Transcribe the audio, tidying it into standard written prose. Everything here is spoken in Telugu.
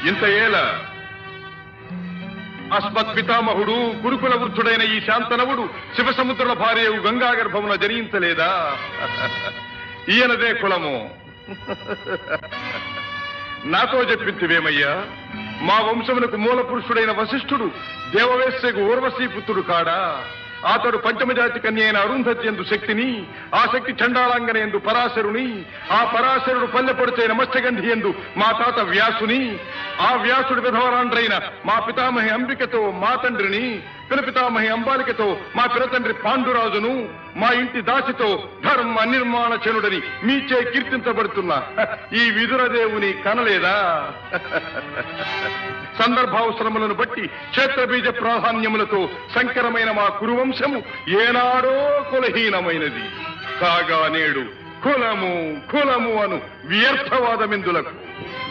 ఇంత ఏల అస్మత్ పితామహుడు గురుకుల వృద్ధుడైన ఈ శాంతనవుడు శివసముద్రుల భార్యవు గంగా గర్భమున జనించలేదా? ఈయనదే కులము. నాతో చెప్పింతివేమయ్యా? మా వంశమునకు మూల పురుషుడైన వశిష్ఠుడు దేవవేశ్యకు ఊర్వశీపుత్రుడు కాడా? అతడు పంచమజాతి కన్య అయిన అరుంధతి ఎందు శక్తిని, ఆ శక్తి చండాలాంగన ఎందు పరాశరుని, ఆ పరాశరుడు పల్లెపొడుచైన మత్స్యగంధి ఎందు మా తాత వ్యాసుని, ఆ వ్యాసుడు విధవరాండ్రైన మా పితామహి అంబికతో మా తండ్రిని, పితామహి అంబాలికతో మా పిరతండ్రి పాండురాజును, మా ఇంటి దాసితో ధర్మ నిర్మాణ చనుడని మీచే కీర్తించబడుతున్న ఈ విదురదేవుని కనలేదా? సందర్భావసరములను బట్టి క్షేత్రబీజ ప్రాధాన్యములతో సంకరమైన మా కురువంశము ఏనాడో కులహీనమైనది కాగా నేడు కులము కులము అను వ్యర్థవాదమిందులకు